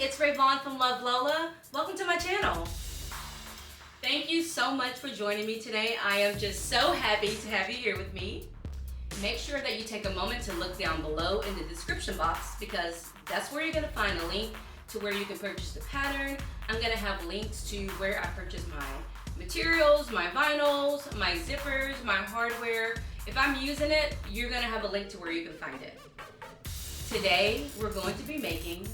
it's Vaughn from Luv Lola. Welcome to my channel. Thank you so much for joining me today. I am just so happy to have you here with me. Make sure that you take a moment to look down below in the description box because that's where you're going to find a link to where you can purchase the pattern. I'm going to have links to where I purchase my materials, my vinyls, my zippers, my hardware. If I'm using it, you're going to have a link to where you can find it. Today, we're going to be making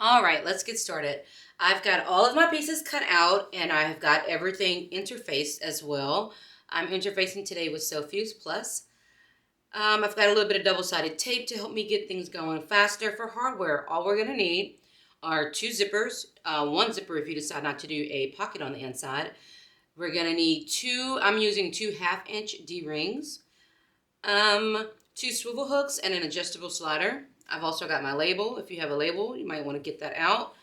All right, let's get started. I've got all of my pieces cut out and I've got everything interfaced as well. I'm interfacing today with Sewfuse Plus. I've got a little bit of double-sided tape to help me get things going faster. For hardware, all we're gonna need are two zippers, one zipper if you decide not to do a pocket on the inside. We're gonna need I'm using two 1/2-inch D-rings, two swivel hooks and an adjustable slider. I've also got my label. If you have a label, you might want to get that out.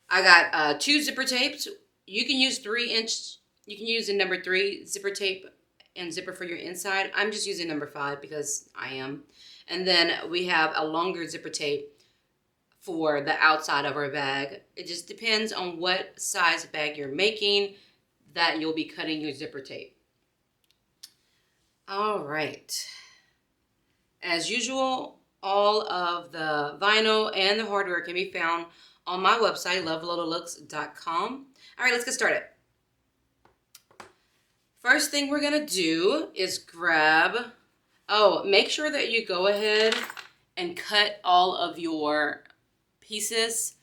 I got two zipper tapes. You can use 3-inch, you can use a number 3 zipper tape and zipper for your inside. I'm just using number 5 because I am. And then we have a longer zipper tape for the outside of our bag. It just depends on what size bag you're making that you'll be cutting your zipper tape. All right. As usual, all of the vinyl and the hardware can be found on my website, LuvLOLALooks.com. All right, let's get started. First thing we're gonna do is make sure that you go ahead and cut all of your pieces.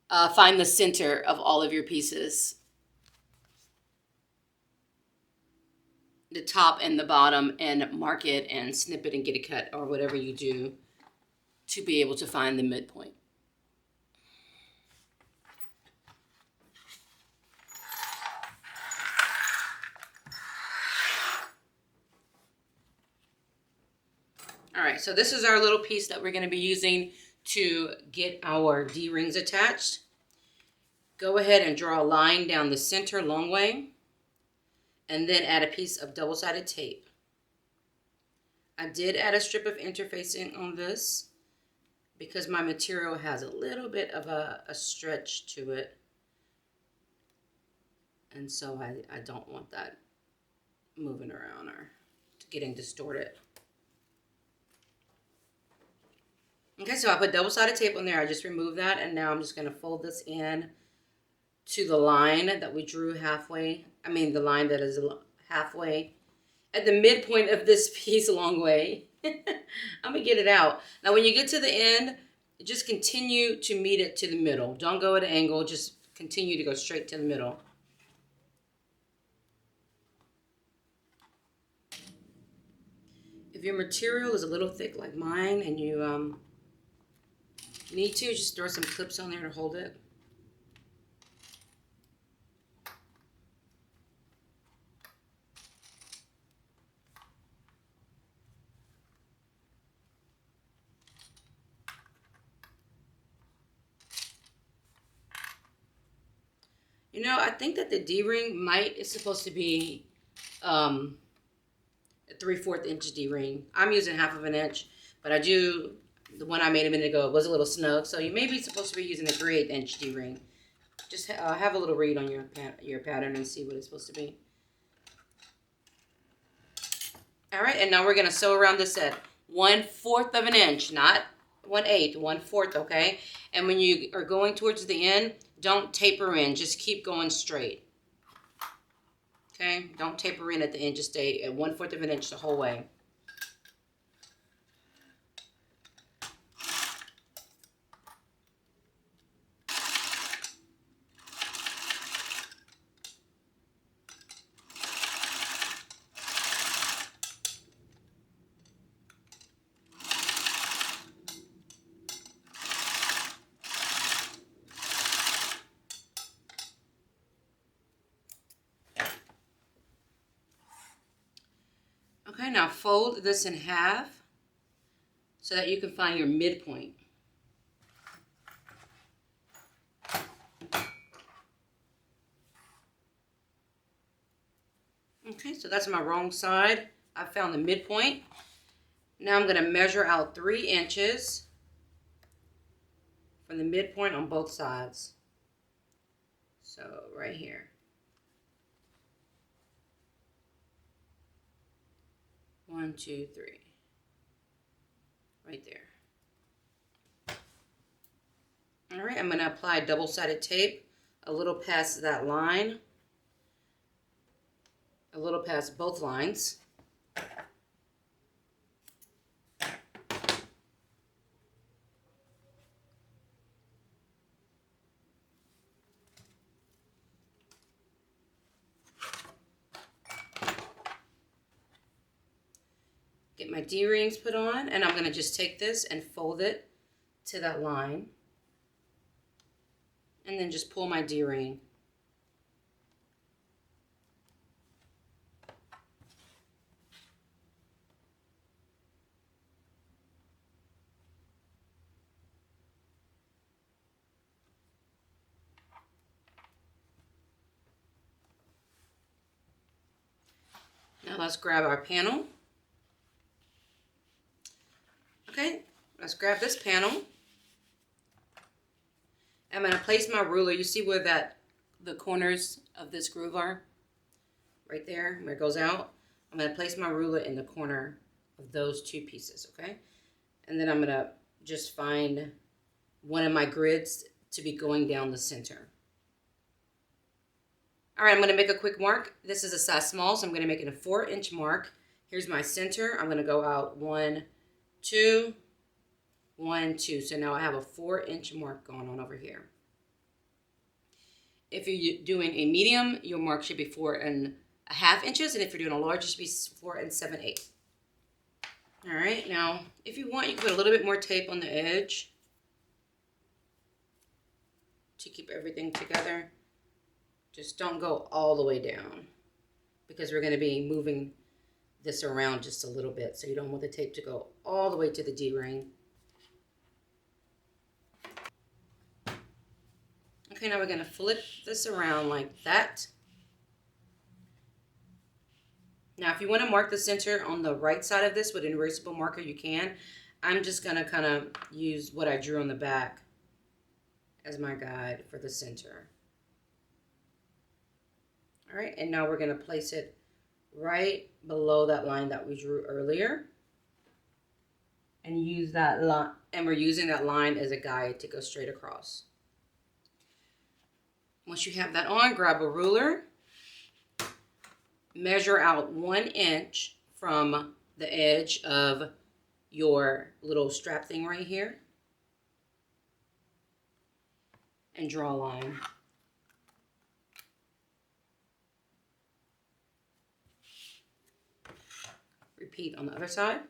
Find the center of all of your pieces. The top and the bottom, and mark it and snip it and get it cut or whatever you do to be able to find the midpoint. All right, so this is our little piece that we're going to be using to get our D-rings attached. Go ahead and draw a line down the center long way, and then add a piece of double-sided tape. I did add a strip of interfacing on this because my material has a little bit of a stretch to it. And so I don't want that moving around or getting distorted. Okay, so I put double-sided tape on there. I just removed that, and now I'm just gonna fold this in to the line that we drew halfway. I mean, the line that is halfway at the midpoint of this piece, long way. I'm gonna get it out. Now, when you get to the end, just continue to meet it to the middle. Don't go at an angle, just continue to go straight to the middle. If your material is a little thick like mine and you need to, just throw some clips on there to hold it. You know, I think that the D-ring is supposed to be a 3/4 inch D-ring. I'm using 1/2 inch, but the one I made a minute ago was a little snug, so you may be supposed to be using a 3/8 inch D-ring. Just have a little read on your pattern and see what it's supposed to be. All right, and now we're gonna sew around this at 1/4 of an inch, not 1/8, 1/4, okay? And when you are going towards the end, don't taper in, just keep going straight. Okay, don't taper in at the end, just stay at 1/4 of an inch the whole way. Okay, now fold this in half so that you can find your midpoint. Okay, so that's my wrong side. I found the midpoint. Now I'm going to measure out 3 inches from the midpoint on both sides. So right here. 1, 2, 3. Right there. All right, I'm going to apply double-sided tape a little past that line, a little past both lines. Get my D-rings put on, and I'm going to just take this and fold it to that line, and then just pull my D-ring. Now let's grab our panel. Okay, let's grab this panel. I'm going to place my ruler. You see where the corners of this groove are? Right there, where it goes out. I'm going to place my ruler in the corner of those 2 pieces, okay? And then I'm going to just find one of my grids to be going down the center. All right, I'm going to make a quick mark. This is a size small, so I'm going to make it a 4-inch mark. Here's my center. I'm going to go out 1, 2, 1, 2. So now I have a 4-inch mark going on over here. If you're doing a medium, your mark should be 4.5 inches, and if you're doing a large, it should be 4 7/8. All right, now if you want, you can put a little bit more tape on the edge to keep everything together. Just don't go all the way down because we're going to be moving this around just a little bit, so you don't want the tape to go all the way to the D-ring. Okay, now we're going to flip this around like that. Now, if you want to mark the center on the right side of this with an erasable marker, you can. I'm just going to kind of use what I drew on the back as my guide for the center. All right, and now we're going to place it right below that line that we drew earlier. And use that line, and we're using that line as a guide to go straight across. Once you have that on, grab a ruler. Measure out 1 inch from the edge of your little strap thing right here. And draw a line. Repeat on the other side.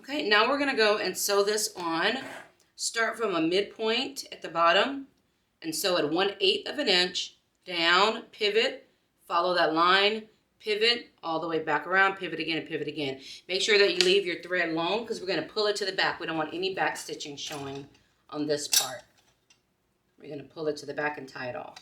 Okay, now we're going to go and sew this on. Start from a midpoint at the bottom and sew at 1/8 of an inch down, pivot, follow that line, pivot all the way back around, pivot again, and pivot again. Make sure that you leave your thread long because we're going to pull it to the back. We don't want any back stitching showing on this part. We're going to pull it to the back and tie it off.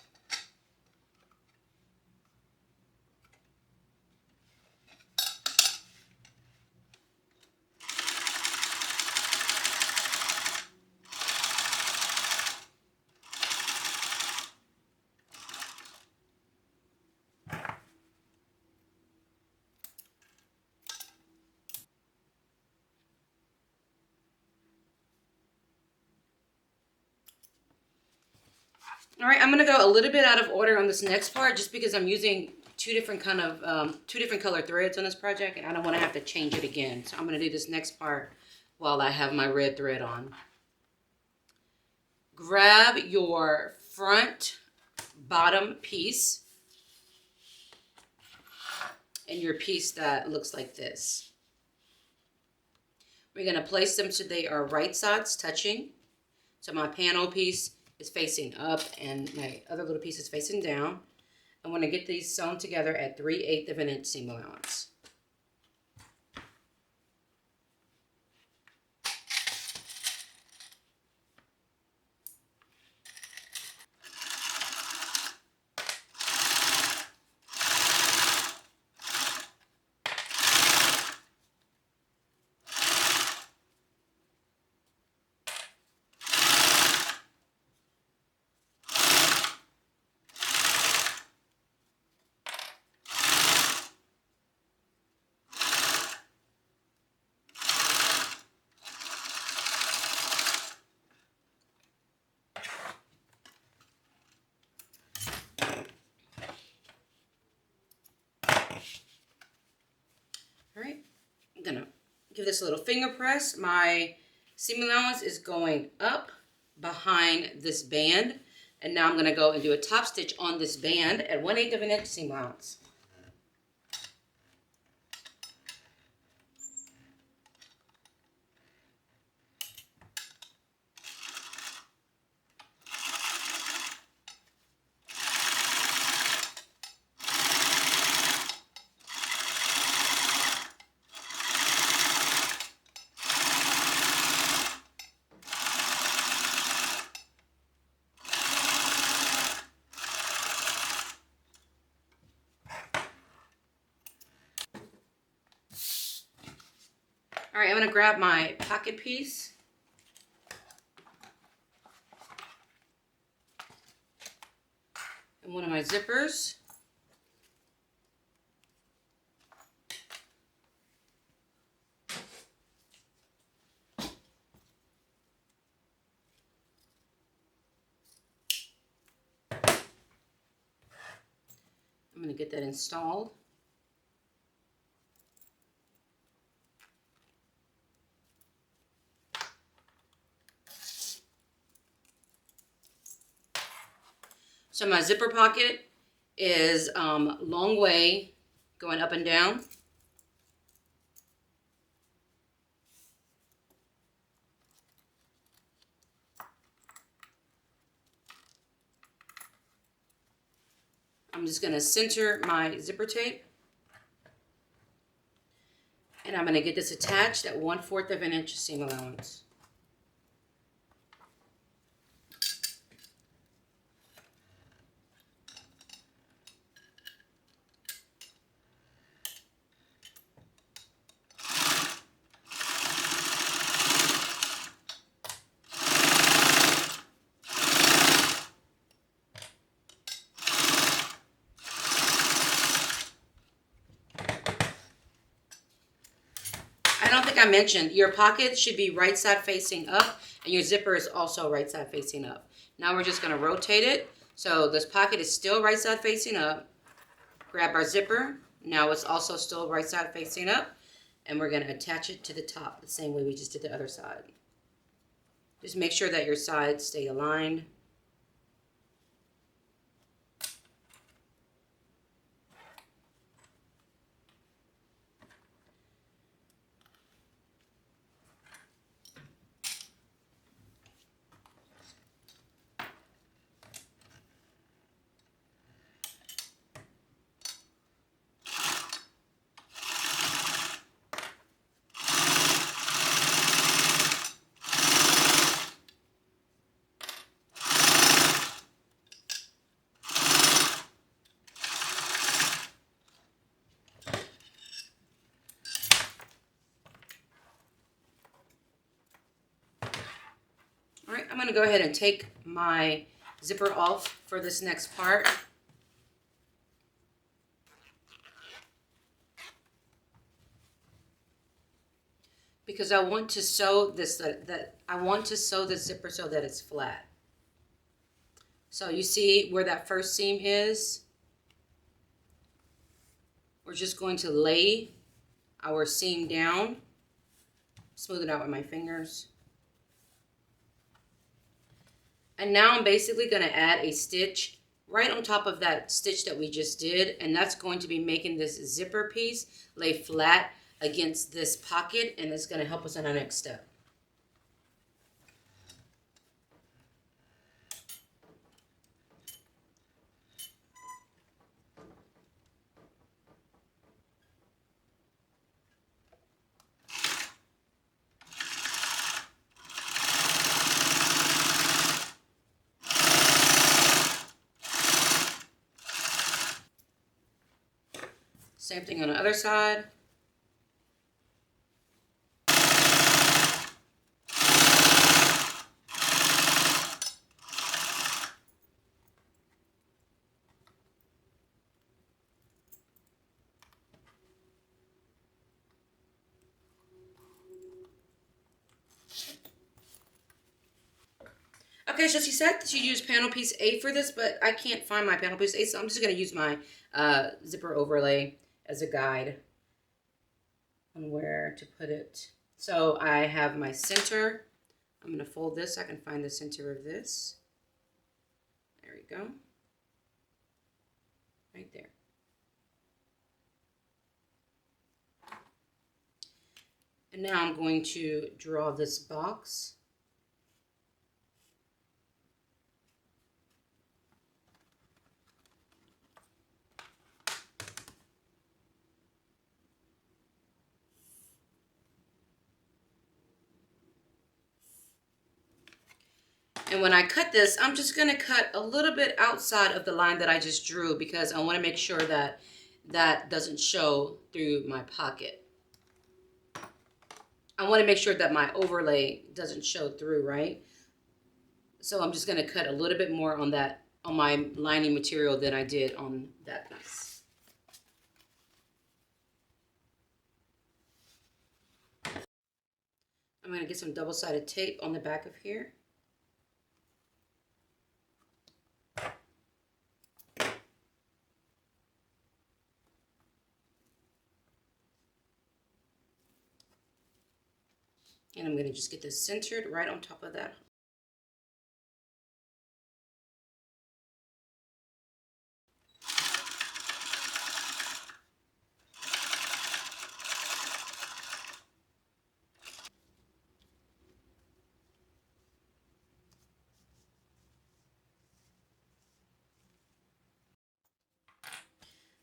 All right, I'm gonna go a little bit out of order on this next part just because I'm using two different color threads on this project and I don't want to have to change it again. So I'm gonna do this next part while I have my red thread on. Grab your front bottom piece and your piece that looks like this. We're gonna place them so they are right sides touching. So my panel piece is facing up and my other little piece is facing down. I want to get these sewn together at 3/8 of an inch seam allowance. All right, I'm gonna give this a little finger press. My seam allowance is going up behind this band. And now I'm gonna go and do a top stitch on this band at 1/8 of an inch seam allowance. All right, I'm gonna grab my pocket piece. And one of my zippers. I'm gonna get that installed. So my zipper pocket is long way going up and down. I'm just going to center my zipper tape. And I'm going to get this attached at 1/4 of an inch seam allowance. I don't think I mentioned, your pocket should be right side facing up and your zipper is also right side facing up. Now we're just going to rotate it. So this pocket is still right side facing up. Grab our zipper. Now it's also still right side facing up. And we're going to attach it to the top the same way we just did the other side. Just make sure that your sides stay aligned. All right, I'm going to go ahead and take my zipper off for this next part. Because I want to sew this I want to sew the zipper so that it's flat. So you see where that first seam is? We're just going to lay our seam down, smooth it out with my fingers. And now I'm basically going to add a stitch right on top of that stitch that we just did, and that's going to be making this zipper piece lay flat against this pocket, and it's going to help us in our next step. Same thing on the other side. Okay, so she said that she used panel piece 8 for this, but I can't find my panel piece 8, so I'm just going to use my zipper overlay as a guide on where to put it. So I have my center. I'm going to fold this so I can find the center of this. There we go. Right there. And now I'm going to draw this box. And when I cut this, I'm just going to cut a little bit outside of the line that I just drew because I want to make sure that that doesn't show through my pocket. I want to make sure that my overlay doesn't show through, right? So I'm just going to cut a little bit more on that, on my lining material than I did on that piece. I'm going to get some double-sided tape on the back of here. And I'm going to just get this centered right on top of that.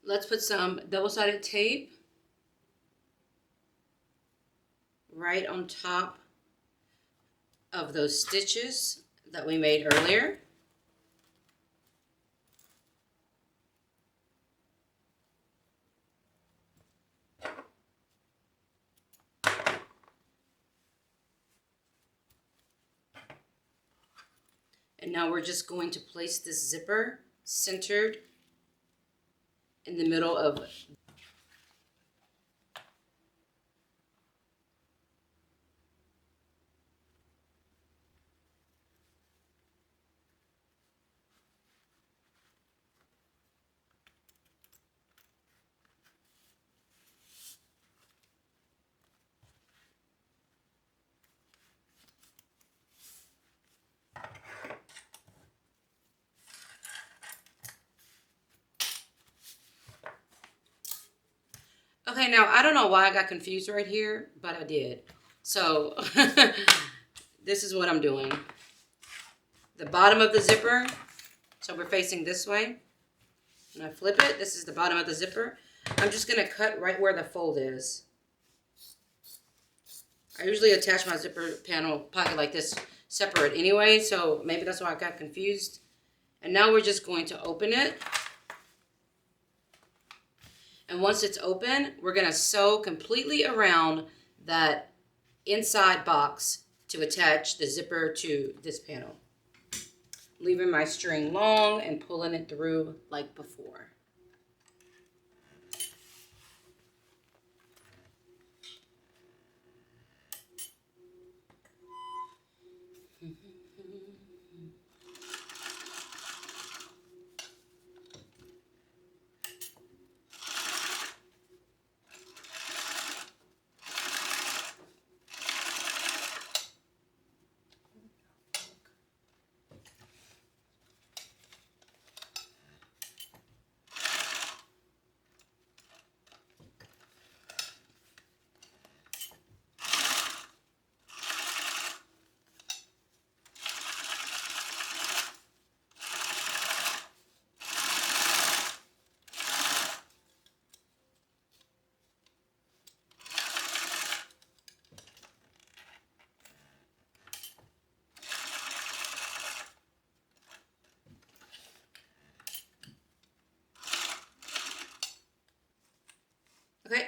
Let's put some double-sided tape right on top of those stitches that we made earlier. And now we're just going to place this zipper centered in the middle of Okay, now I don't know why I got confused right here, but I did. So this is what I'm doing. The bottom of the zipper, so we're facing this way. When I flip it, this is the bottom of the zipper. I'm just going to cut right where the fold is. I usually attach my zipper panel pocket like this separate anyway, so maybe that's why I got confused. And now we're just going to open it. And once it's open, we're going to sew completely around that inside box to attach the zipper to this panel. Leaving my string long and pulling it through like before.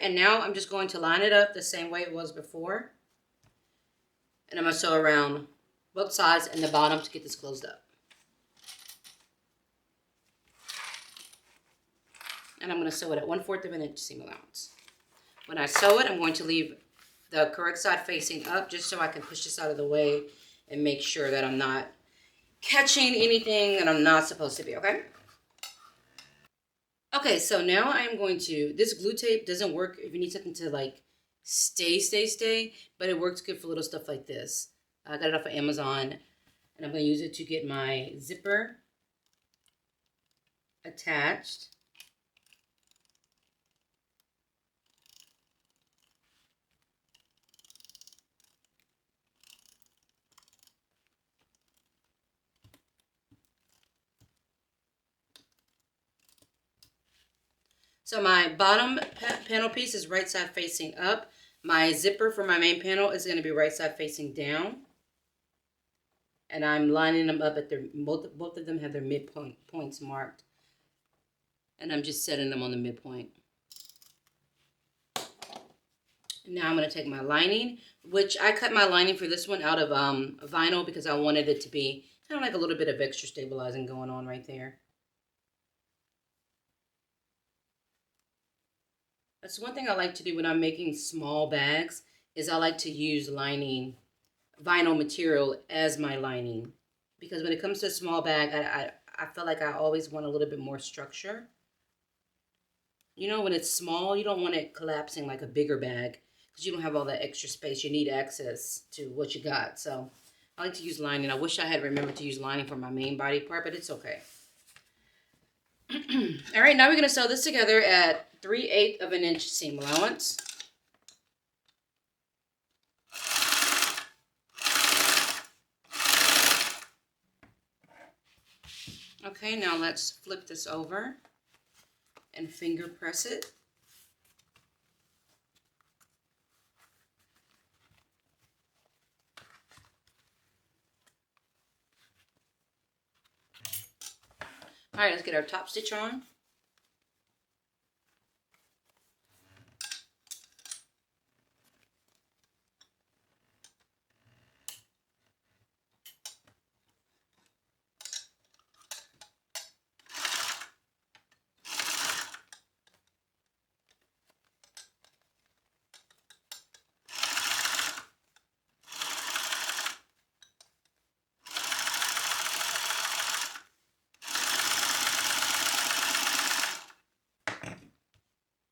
and now I'm just going to line it up the same way it was before. And I'm going to sew around both sides and the bottom to get this closed up. And I'm going to sew it at 1/4 of an inch seam allowance. When I sew it, I'm going to leave the correct side facing up just so I can push this out of the way and make sure that I'm not catching anything that I'm not supposed to be, okay? Okay, so now I'm going to, this glue tape doesn't work if you need something to like stay, but it works good for little stuff like this. I got it off of Amazon, and I'm going to use it to get my zipper attached. So my bottom panel piece is right side facing up. My zipper for my main panel is going to be right side facing down. And I'm lining them up at their, both of them have their points marked. And I'm just setting them on the midpoint. Now I'm going to take my lining, which I cut my lining for this one out of vinyl because I wanted it to be kind of like a little bit of extra stabilizing going on right there. That's one thing I like to do when I'm making small bags is I like to use lining, vinyl material as my lining. Because when it comes to a small bag, I feel like I always want a little bit more structure. You know, when it's small, you don't want it collapsing like a bigger bag because you don't have all that extra space. You need access to what you got. So I like to use lining. I wish I had remembered to use lining for my main body part, but it's okay. All right, now we're going to sew this together at 3/8 of an inch seam allowance. Okay, now let's flip this over and finger press it. All right, let's get our top stitch on.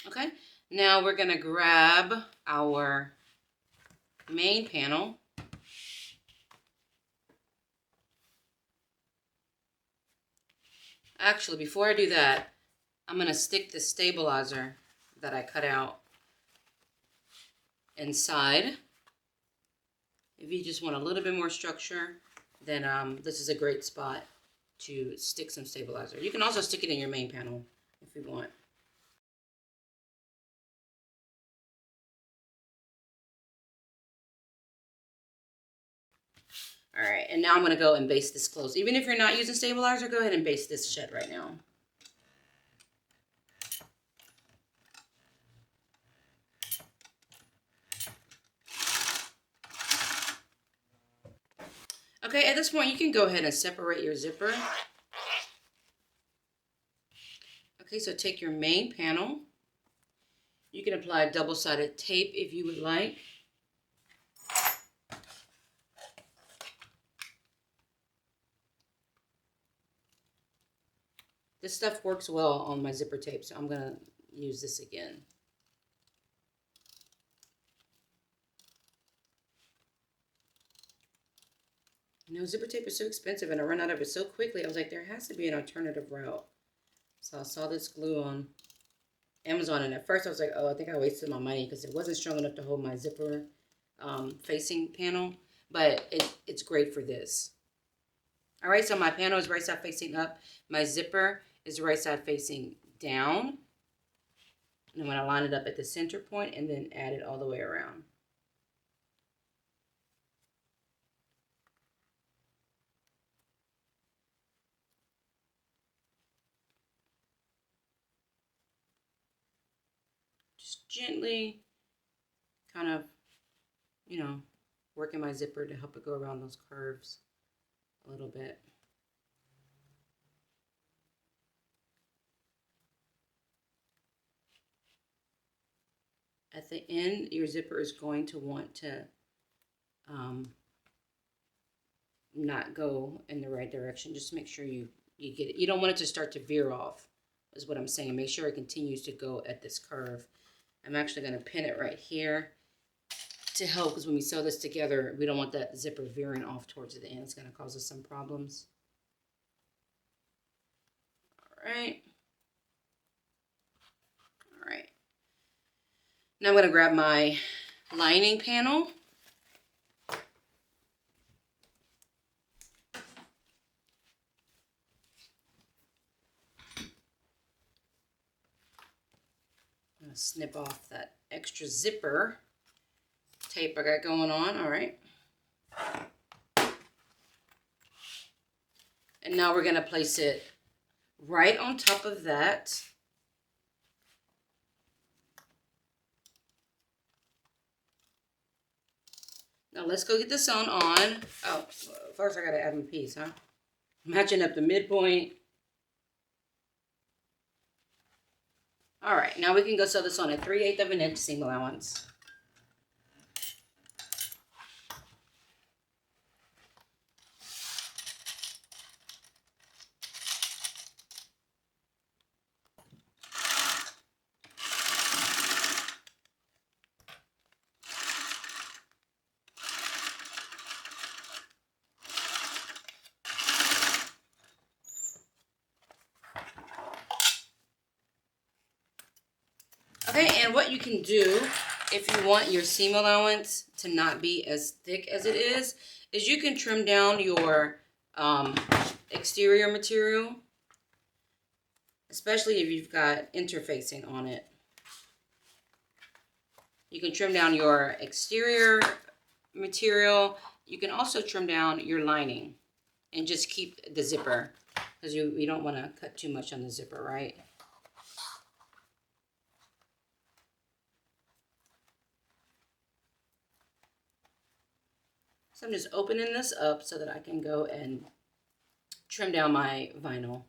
Okay, now we're going to grab our main panel. Actually, before I do that, I'm going to stick the stabilizer that I cut out inside. If you just want a little bit more structure, then this is a great spot to stick some stabilizer. You can also stick it in your main panel if you want. All right, and now I'm going to go and baste this close. Even if you're not using stabilizer, go ahead and baste this shut right now. Okay, at this point, you can go ahead and separate your zipper. Okay, so take your main panel. You can apply double-sided tape if you would like. This stuff works well on my zipper tape, so I'm going to use this again. You know, zipper tape is so expensive and I run out of it so quickly. I was like, there has to be an alternative route. So I saw this glue on Amazon, and at first I was like, oh, I think I wasted my money because it wasn't strong enough to hold my zipper facing panel, but it's great for this. All right, so my panel is right side facing up. My zipper is right side facing down. And I'm going to line it up at the center point and then add it all the way around. Just gently kind of, you know, working my zipper to help it go around those curves a little bit. At the end, your zipper is going to want to not go in the right direction. Just make sure you get it. You don't want it to start to veer off, is what I'm saying. Make sure it continues to go at this curve. I'm actually going to pin it right here to help, because when we sew this together, we don't want that zipper veering off towards the end. It's going to cause us some problems. All right. All right. Now I'm going to grab my lining panel. I'm going to snip off that extra zipper tape I got going on. All right. And now we're going to place it right on top of that. Now let's go get this sewn on. Oh, first I got to add my piece, huh? Matching up the midpoint. All right, now we can go sew this on at 3/8 of an inch seam allowance. Okay, and what you can do if you want your seam allowance to not be as thick as it is you can trim down your exterior material, especially if you've got interfacing on it. You can trim down your exterior material. You can also trim down your lining and just keep the zipper, because you don't want to cut too much on the zipper, right? So I'm just opening this up so that I can go and trim down my vinyl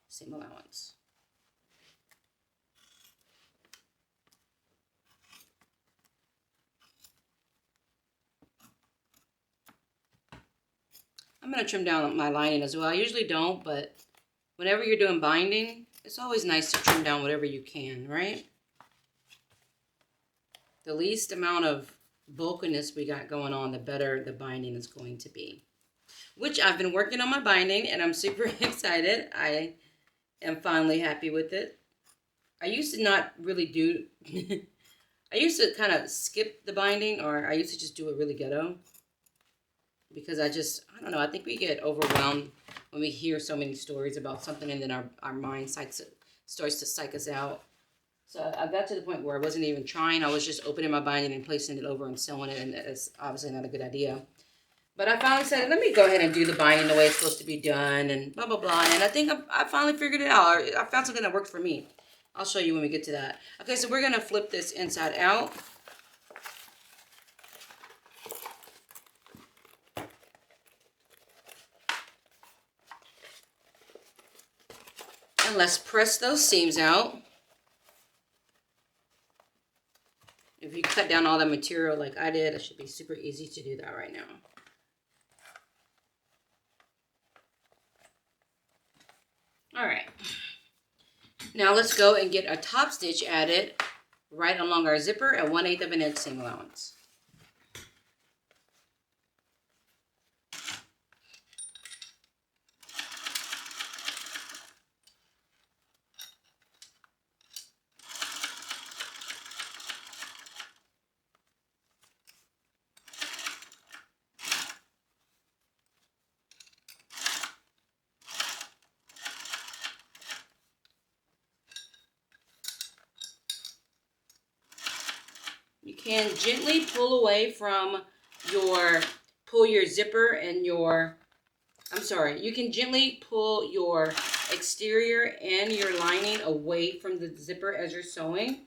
seam allowance. I'm going to trim down my lining as well. I usually don't, but whenever you're doing binding, it's always nice to trim down whatever you can, right? The least amount of bulkiness we got going on, the better the binding is going to be. Which I've been working on my binding, and I'm super excited. I am finally happy with it. I used to not really do... I used to kind of skip the binding, or I used to just do it really ghetto. Because I don't know, I think we get overwhelmed when we hear so many stories about something, and then our mind starts to psych us out. So I got to the point where I wasn't even trying. I was just opening my binding and placing it over and sewing it, and that's obviously not a good idea. But I finally said, let me go ahead and do the binding the way it's supposed to be done, and blah, blah, blah. And I think I finally figured it out. I found something that worked for me. I'll show you when we get to that. Okay, so we're going to flip this inside out. And let's press those seams out. If you cut down all the material like I did, it should be super easy to do that right now. All right. Now let's go and get a top stitch added right along our zipper at 1/8 of an inch seam allowance. You can gently pull away from pull your zipper and you can gently pull your exterior and your lining away from the zipper as you're sewing.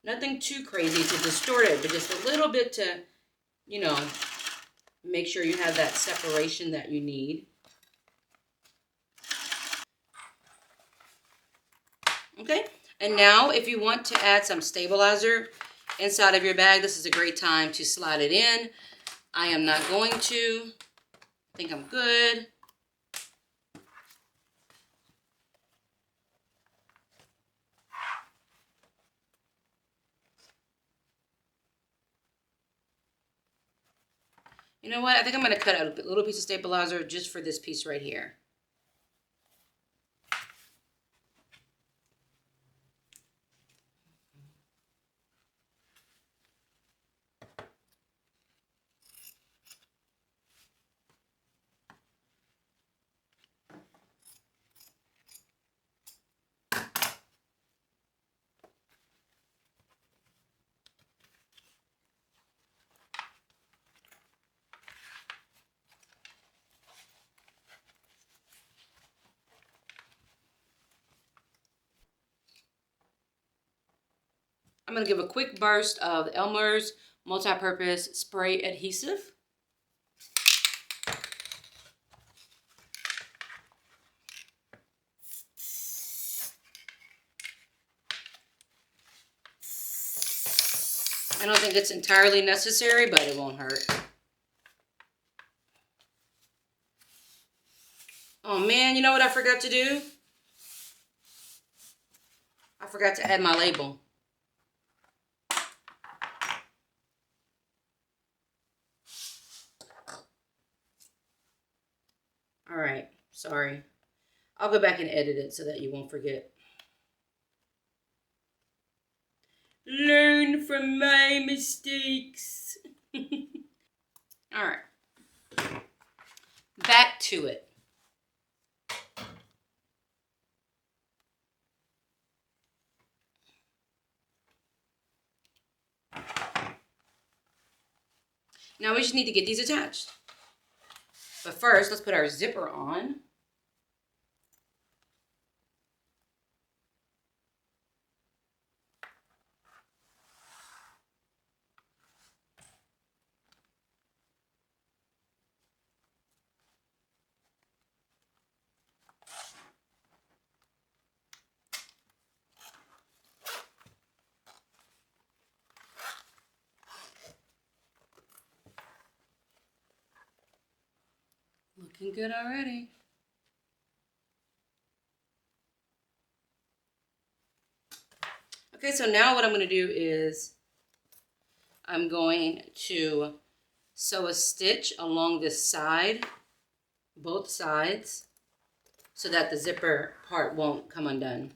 Nothing too crazy to distort it, but just a little bit to, you know, make sure you have that separation that you need. Okay, and now if you want to add some stabilizer inside of your bag, this is a great time to slide it in. I am not going to. I think I'm good. You know what? I think I'm going to cut out a little piece of stabilizer just for this piece right here. I'm going to give a quick burst of Elmer's multi-purpose spray adhesive. I don't think it's entirely necessary, but it won't hurt. Oh man, you know what I forgot to do? I forgot to add my label. All right, sorry. I'll go back and edit it so that you won't forget. Learn from my mistakes. All right. Back to it. Now we just need to get these attached. But first, let's put our zipper on. Looking good already. Okay, so now what I'm going to do is I'm going to sew a stitch along this side, both sides, so that the zipper part won't come undone.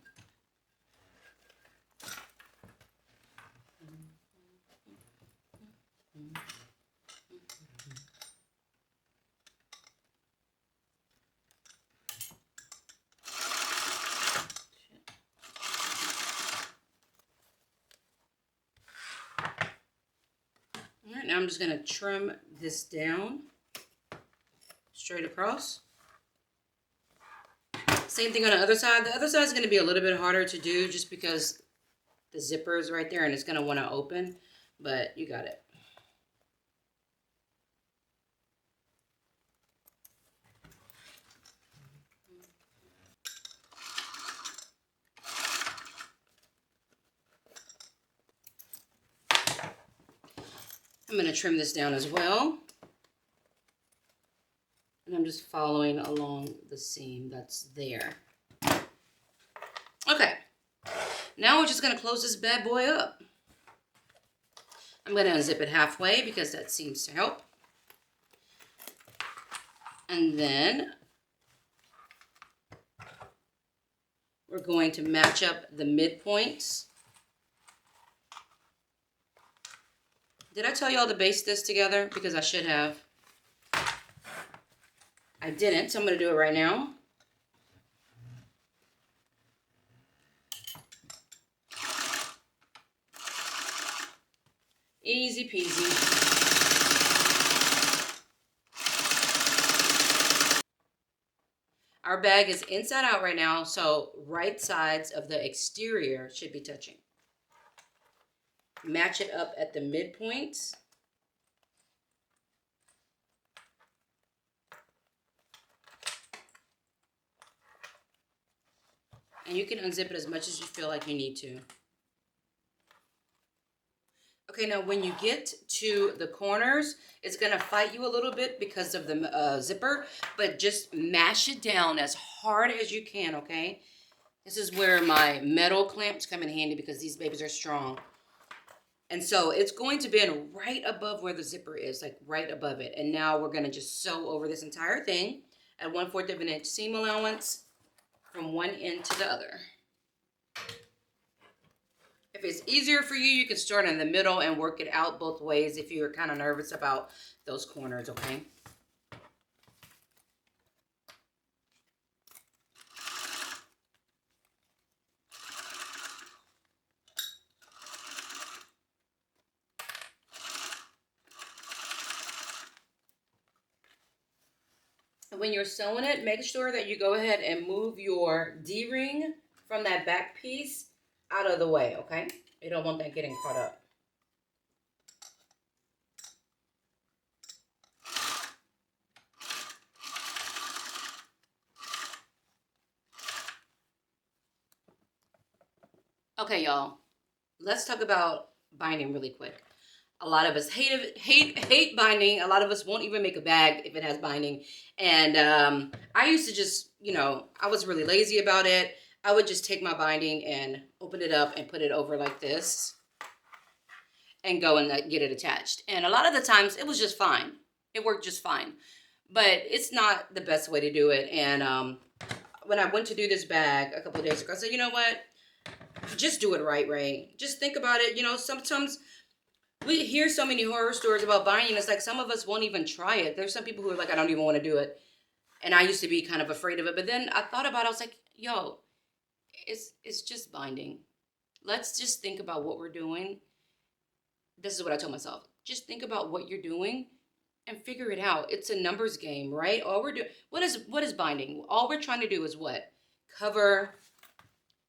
All right, now I'm just going to trim this down straight across. Same thing on the other side. The other side is going to be a little bit harder to do just because the zipper is right there and it's going to want to open, but you got it. I'm going to trim this down as well. And I'm just following along the seam that's there. Okay. Now we're just going to close this bad boy up. I'm going to unzip it halfway because that seems to help. And then we're going to match up the midpoints. Did I tell y'all to baste this together? Because I should have. I didn't, so I'm going to do it right now. Easy peasy. Our bag is inside out right now, so right sides of the exterior should be touching. match it up at the midpoints. And you can unzip it as much as you feel like you need to. Okay, now when you get to the corners, it's gonna fight you a little bit because of the zipper, but just mash it down as hard as you can, okay? This is where my metal clamps come in handy because these babies are strong. And so it's going to be right above where the zipper is, like right above it. And now we're gonna just sew over this entire thing at 1/4 of an inch seam allowance from one end to the other. If it's easier for you, you can start in the middle and work it out both ways if you're kind of nervous about those corners, okay? When you're sewing it, make sure that you go ahead and move your D-ring from that back piece out of the way, okay? You don't want that getting caught up. Okay, y'all, let's talk about binding really quick. A lot of us hate binding. A lot of us won't even make a bag if it has binding. And I used to just, I was really lazy about it. I would just take my binding and open it up and put it over like this and go and get it attached. And a lot of the times it was just fine. It worked just fine. But it's not the best way to do it. And when I went to do this bag a couple of days ago, I said, you know what? Just do it right, Ray. Just think about it. Sometimes we hear so many horror stories about binding. It's like some of us won't even try it. There's some people who are like, I don't even want to do it. And I used to be kind of afraid of it. But then I thought about it. I was like, yo, it's just binding. Let's just think about what we're doing. This is what I told myself. Just think about what you're doing and figure it out. It's a numbers game, right? All we're doing, what is binding? All we're trying to do is what? Cover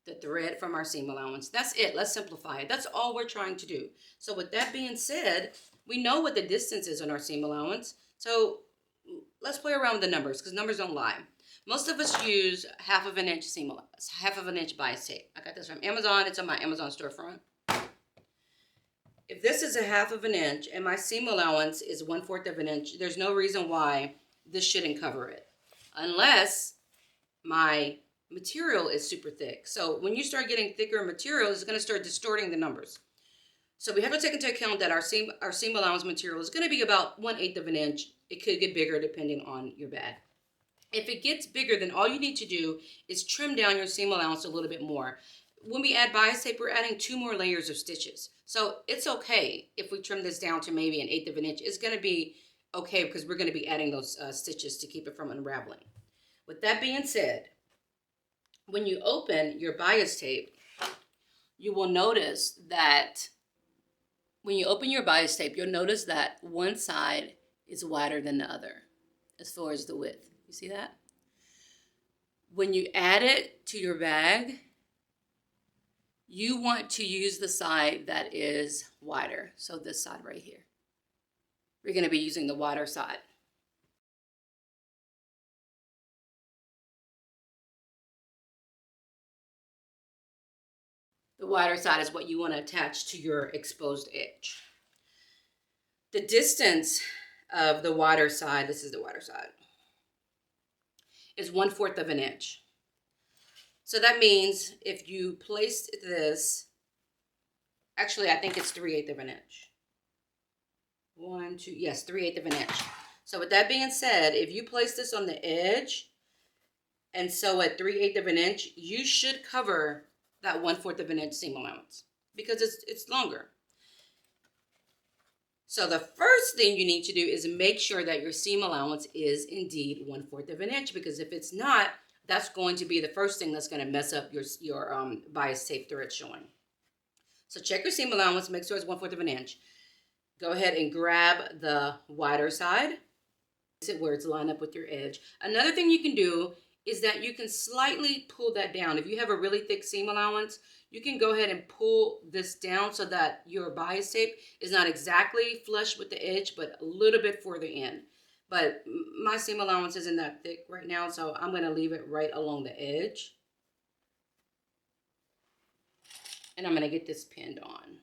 the thread from our seam allowance. That's it. Let's simplify it. That's all we're trying to do. So with that being said, we know what the distance is on our seam allowance. So let's play around with the numbers because numbers don't lie. Most of us use 1/2 inch seam allowance, 1/2 inch bias tape. I got this from Amazon. It's on my Amazon storefront. If this is 1/2 inch and my seam allowance is 1/4 inch, there's no reason why this shouldn't cover it. Unless my material is super thick. So when you start getting thicker material, it's going to start distorting the numbers. So we have to take into account that our seam allowance material is going to be about 1/8 inch. It could get bigger depending on your bag. If it gets bigger, then all you need to do is trim down your seam allowance a little bit more. When we add bias tape, we're adding 2 more layers of stitches. So it's okay if we trim this down to maybe 1/8 inch. It's going to be okay because we're going to be adding those stitches to keep it from unraveling. With that being said, when you open your bias tape, you will notice that when you open your bias tape, you'll notice that one side is wider than the other as far as the width. You see that? When you add it to your bag, you want to use the side that is wider. So this side right here. We're going to be using the wider side. The wider side is what you want to attach to your exposed edge. The distance of the wider side, this is the wider side, is 1/4 inch. So that means if you placed this, actually I think it's 3/8 inch. 1, 2, yes, 3/8 inch. So with that being said, if you place this on the edge and sew at 3/8 inch, you should cover that 1/4 inch seam allowance because it's longer. So the first thing you need to do is make sure that your seam allowance is indeed 1/4 inch, because if it's not, that's going to be the first thing that's going to mess up your bias tape thread showing. So check your seam allowance, make sure it's 1/4 inch. Go ahead and grab the wider side, where it's lined up with your edge. Another thing you can do is that you can slightly pull that down. If you have a really thick seam allowance, you can go ahead and pull this down so that your bias tape is not exactly flush with the edge, but a little bit further in. But my seam allowance isn't that thick right now, so I'm going to leave it right along the edge. And I'm going to get this pinned on.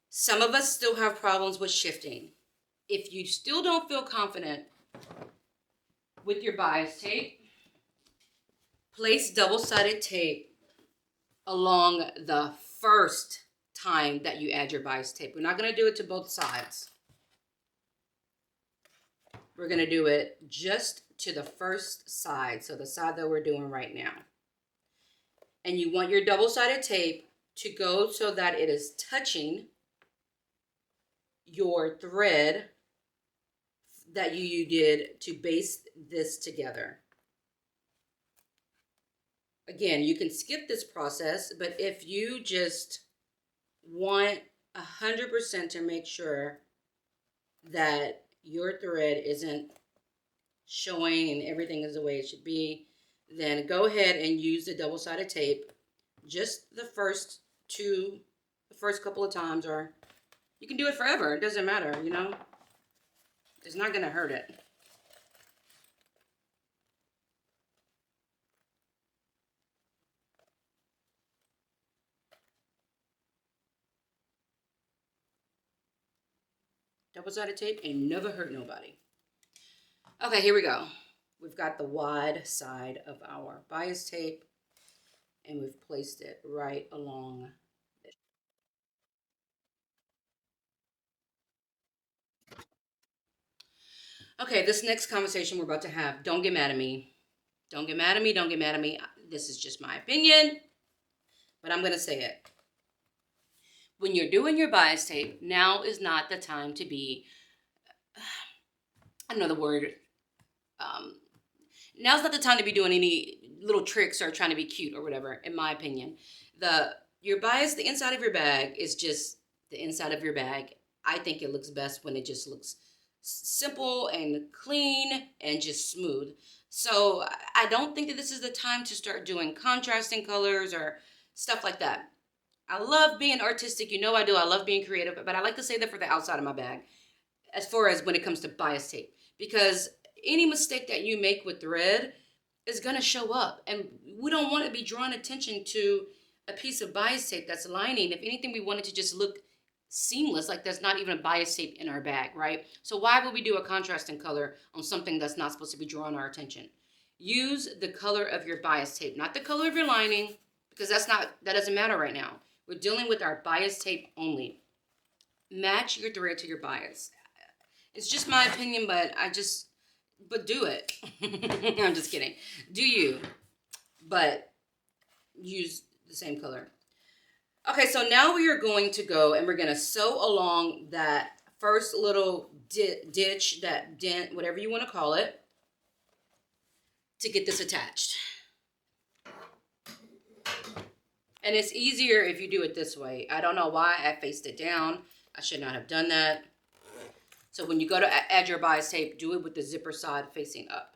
Some of us still have problems with shifting. If you still don't feel confident with your bias tape, place double-sided tape along the first time that you add your bias tape. We're not going to do it to both sides. We're going to do it just to the first side, so the side that we're doing right now. And you want your double-sided tape to go so that it is touching your thread that you did to base this together. Again, you can skip this process, but if you just want 100% to make sure that your thread isn't showing and everything is the way it should be, then go ahead and use the double-sided tape just the first couple of times, or you can do it forever. It doesn't matter, you know. It's not going to hurt it. Double-sided tape ain't never hurt nobody. Okay, here we go. We've got the wide side of our bias tape, and we've placed it right along it. Okay, this next conversation we're about to have, don't get mad at me. Don't get mad at me, don't get mad at me. This is just my opinion, but I'm going to say it. When you're doing your bias tape, now is not the time to be, I don't know the word, now's not the time to be doing any little tricks or trying to be cute or whatever, in my opinion. Your bias, the inside of your bag is just the inside of your bag. I think it looks best when it just looks simple and clean and just smooth. So I don't think that this is the time to start doing contrasting colors or stuff like that. I love being artistic. You know I do. I love being creative, but I like to say that for the outside of my bag as far as when it comes to bias tape, because any mistake that you make with thread is going to show up, and we don't want to be drawing attention to a piece of bias tape that's lining. If anything, we want it to just look seamless, like there's not even a bias tape in our bag, right? So why would we do a contrasting color on something that's not supposed to be drawing our attention? Use the color of your bias tape, not the color of your lining, because that doesn't matter right now. We're dealing with our bias tape only. Match your thread to your bias. It's just my opinion, but do it. I'm just kidding. Do you, but use the same color. Okay, so now we are going to go and we're going to sew along that first little ditch, that dent, whatever you want to call it, to get this attached. And it's easier if you do it this way. I don't know why I faced it down. I should not have done that. So when you go to add your bias tape, do it with the zipper side facing up.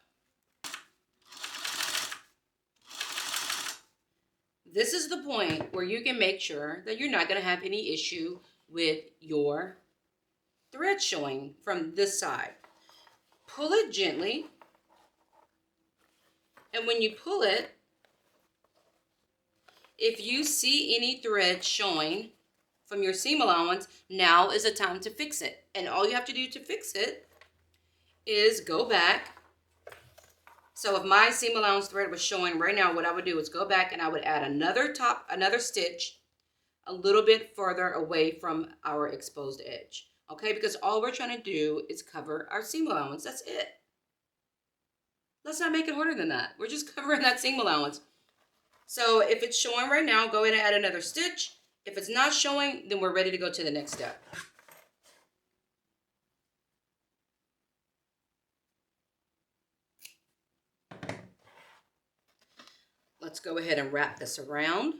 This is the point where you can make sure that you're not going to have any issue with your thread showing from this side. Pull it gently. And when you pull it, if you see any thread showing from your seam allowance, now is the time to fix it. And all you have to do to fix it is go back. So if my seam allowance thread was showing right now, what I would do is go back and I would add another stitch a little bit further away from our exposed edge. Okay, because all we're trying to do is cover our seam allowance. That's it. Let's not make it harder than that. We're just covering that seam allowance. So if it's showing right now, go ahead and add another stitch. If it's not showing, then we're ready to go to the next step. Let's go ahead and wrap this around.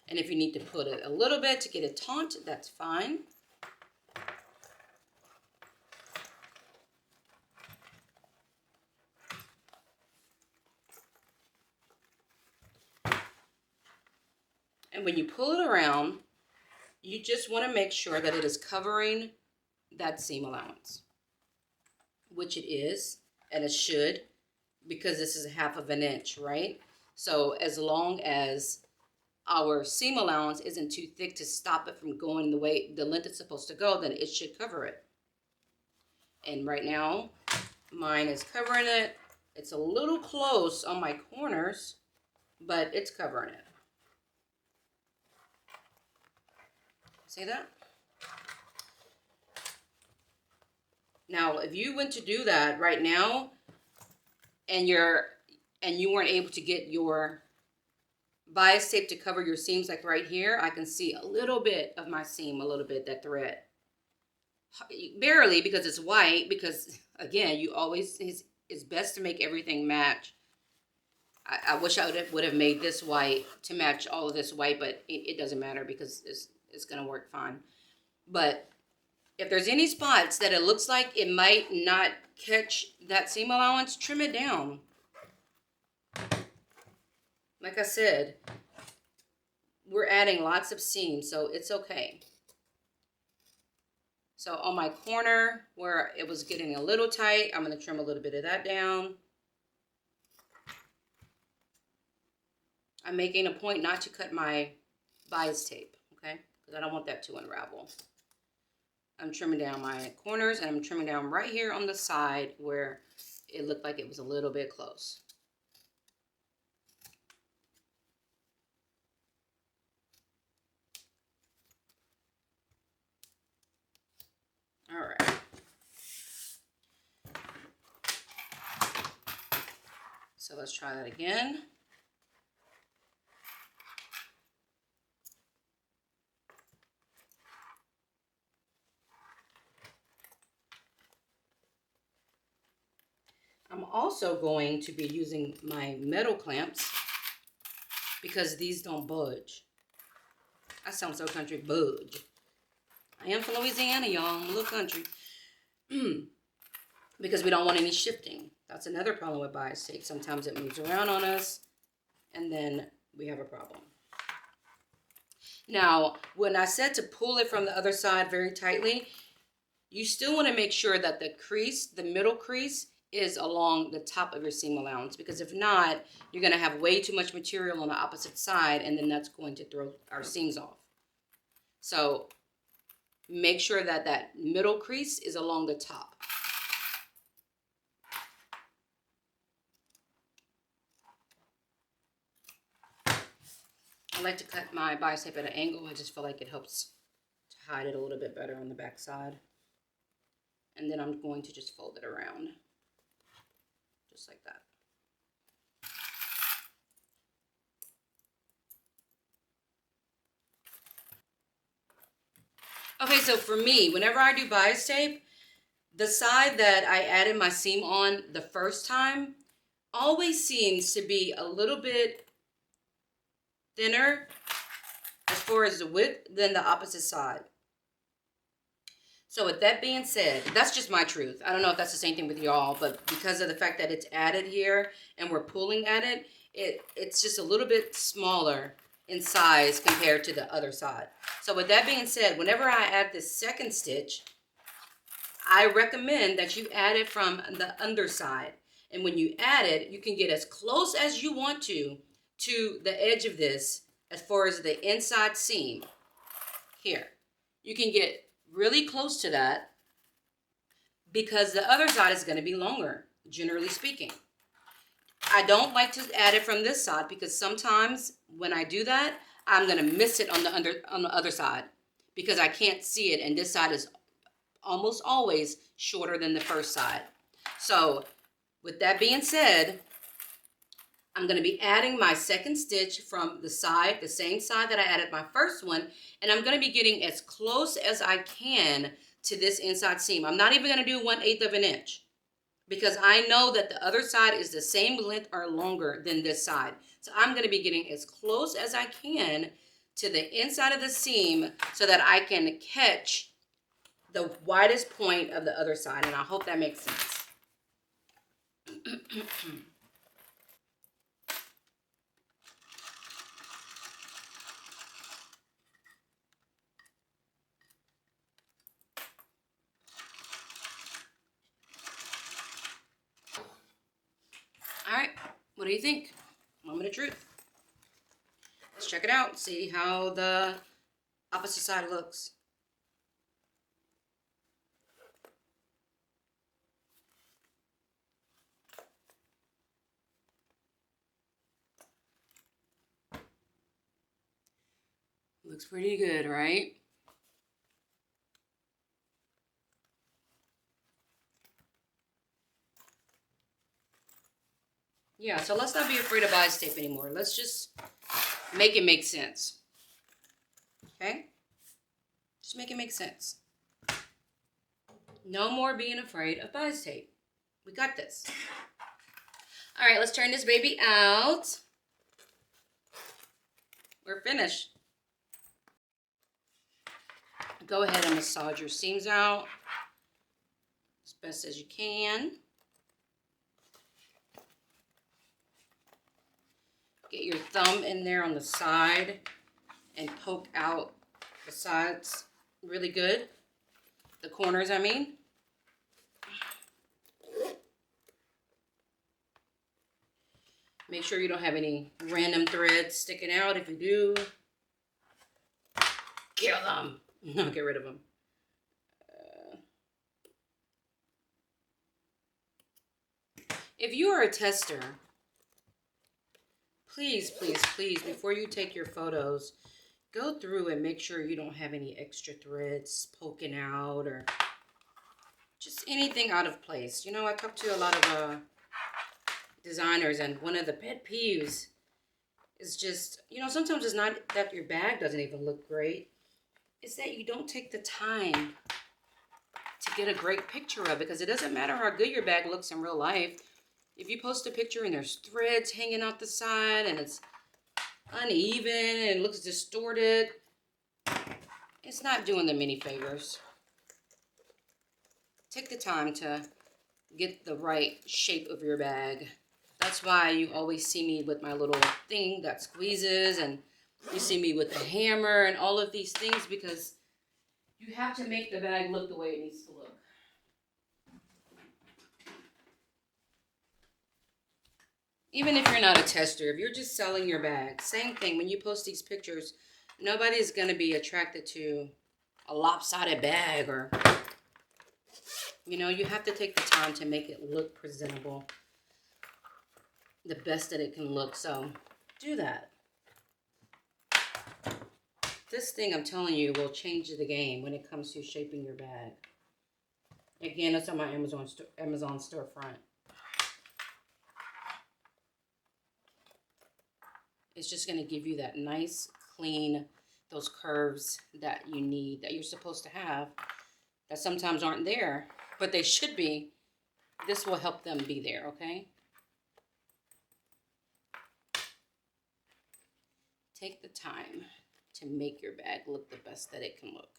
And if you need to put it a little bit to get it taut, that's fine. And when you pull it around, you just want to make sure that it is covering that seam allowance, which it is, and it should, because this is 1/2 inch, right? So as long as our seam allowance isn't too thick to stop it from going the way the length it's supposed to go, then it should cover it. And right now, mine is covering it. It's a little close on my corners, but it's covering it. See that? Now, if you went to do that right now and you weren't able to get your bias tape to cover your seams, like right here, I can see a little bit of my seam, a little bit, that thread. Barely, because it's white, because again, you always, it's best to make everything match. I wish I would have made this white to match all of this white, but it doesn't matter because it's going to work fine. But if there's any spots that it looks like it might not catch that seam allowance, trim it down. Like I said, we're adding lots of seams, so it's okay. So on my corner where it was getting a little tight, I'm going to trim a little bit of that down. I'm making a point not to cut my bias tape, okay? Because I don't want that to unravel. I'm trimming down my corners, and I'm trimming down right here on the side where it looked like it was a little bit close. All right. So let's try that again. I'm also going to be using my metal clamps because these don't budge. I sound so country, budge. I am from Louisiana, y'all. I'm a little country. Because we don't want any shifting. That's another problem with bias tape. Sometimes it moves around on us, and then we have a problem. Now, when I said to pull it from the other side very tightly, you still want to make sure that the crease, the middle crease, is along the top of your seam allowance, because if not, you're going to have way too much material on the opposite side, and then that's going to throw our seams off. So make sure that that middle crease is along the top. I like to cut my bias tape at an angle. I just feel like it helps to hide it a little bit better on the back side. And then I'm going to just fold it around. Just like that. Okay, so for me, whenever I do bias tape, the side that I added my seam on the first time always seems to be a little bit thinner as far as the width than the opposite side. So with that being said, that's just my truth. I don't know if that's the same thing with y'all, but because of the fact that it's added here and we're pulling at it, it's just a little bit smaller in size compared to the other side. So with that being said, whenever I add this second stitch, I recommend that you add it from the underside. And when you add it, you can get as close as you want to the edge of this as far as the inside seam here. You can get really close to that because the other side is going to be longer, generally speaking. I don't like to add it from this side because sometimes when I do that, I'm going to miss it on the other side because I can't see it, and this side is almost always shorter than the first side. So with that being said, I'm going to be adding my second stitch from the side, the same side that I added my first one, and I'm going to be getting as close as I can to this inside seam. I'm not even going to do 1/8 of an inch because I know that the other side is the same length or longer than this side. So I'm going to be getting as close as I can to the inside of the seam so that I can catch the widest point of the other side, and I hope that makes sense. What do you think? Moment of truth. Let's check it out. See how the opposite side looks. Looks pretty good, right? Yeah, so let's not be afraid of bias tape anymore. Let's just make it make sense. Okay? Just make it make sense. No more being afraid of bias tape. We got this. All right, let's turn this baby out. We're finished. Go ahead and massage your seams out as best as you can. Get your thumb in there on the side and poke out the sides really good. The corners, I mean. Make sure you don't have any random threads sticking out. If you do, kill them. No, get rid of them. If you are a tester, please, please, please, before you take your photos, go through and make sure you don't have any extra threads poking out or just anything out of place. You know, I talked to a lot of designers, and one of the pet peeves is just, you know, sometimes it's not that your bag doesn't even look great. It's that you don't take the time to get a great picture of it, because it doesn't matter how good your bag looks in real life. If you post a picture and there's threads hanging out the side and it's uneven and it looks distorted, it's not doing them any favors. Take the time to get the right shape of your bag. That's why you always see me with my little thing that squeezes, and you see me with the hammer and all of these things, because you have to make the bag look the way it needs to look. Even if you're not a tester, if you're just selling your bag, same thing. When you post these pictures, nobody's going to be attracted to a lopsided bag, or, you know, you have to take the time to make it look presentable, the best that it can look. So do that. This thing, I'm telling you, will change the game when it comes to shaping your bag. Again, it's on my Amazon storefront. It's just going to give you that nice, clean, those curves that you need, that you're supposed to have, that sometimes aren't there, but they should be. This will help them be there, okay? Take the time to make your bag look the best that it can look.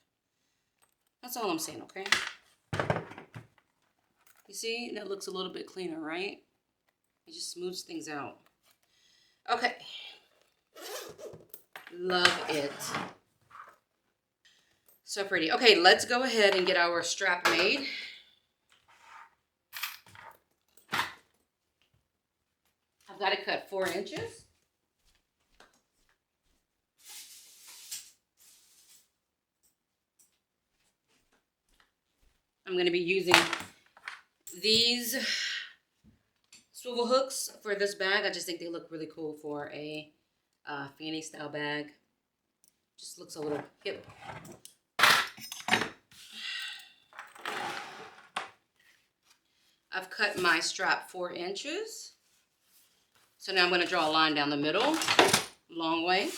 That's all I'm saying, okay? You see, that looks a little bit cleaner, right? It just smooths things out. Okay. Love it. So pretty. Okay, let's go ahead and get our strap made. I've got to cut 4 inches. I'm going to be using these swivel hooks for this bag. I just think they look really cool for a fanny style bag. Just looks a little hip. I've cut my strap 4 inches. So now I'm going to draw a line down the middle, long way.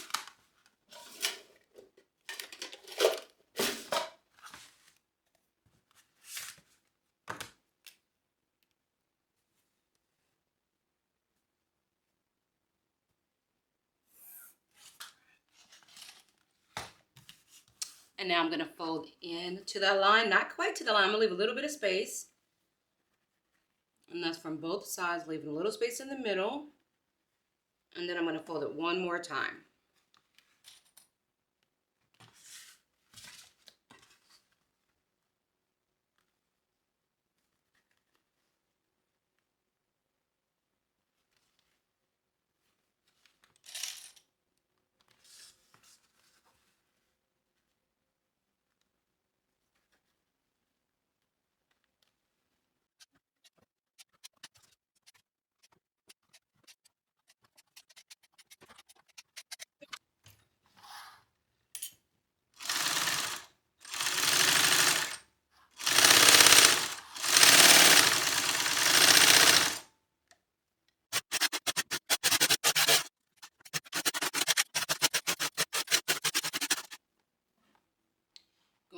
And now I'm going to fold in to that line, not quite to the line. I'm going to leave a little bit of space. And that's from both sides, leaving a little space in the middle. And then I'm going to fold it one more time.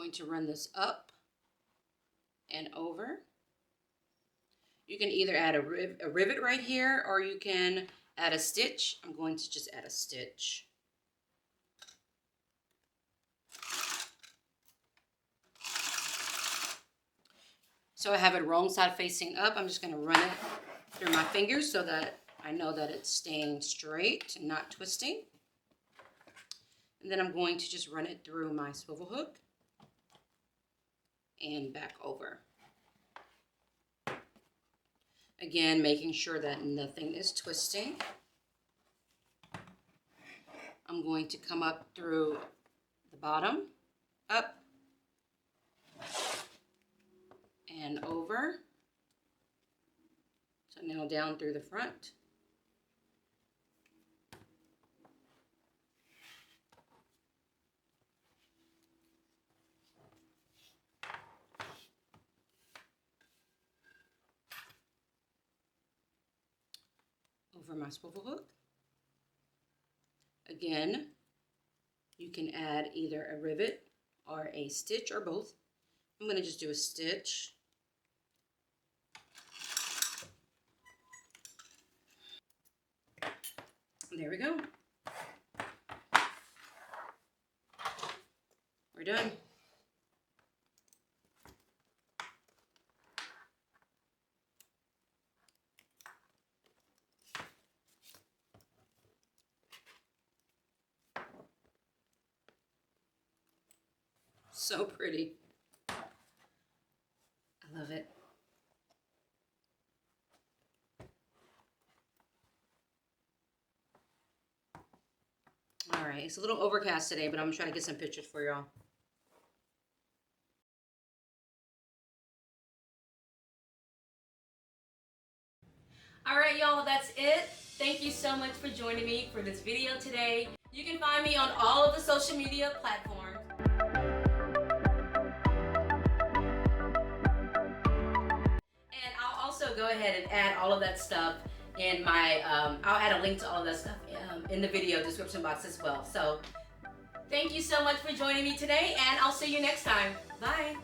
going to run this up and over. You can either add a rivet right here, or you can add a stitch. I'm going to just add a stitch. So I have it wrong side facing up. I'm just going to run it through my fingers so that I know that it's staying straight and not twisting. And then I'm going to just run it through my swivel hook and back over. Again, making sure that nothing is twisting. I'm going to come up through the bottom, up, and over. So now down through the front. Over my swivel hook. Again, you can add either a rivet or a stitch or both. I'm going to just do a stitch. There we go. We're done. So pretty. I love it. All right, it's a little overcast today, but I'm trying to get some pictures for y'all. All right, y'all, that's it. Thank you so much for joining me for this video today. You can find me on all of the social media platforms. And I'll also go ahead and add all of that stuff in my, I'll add a link to all of that stuff in the video description box as well. So thank you so much for joining me today, and I'll see you next time. Bye.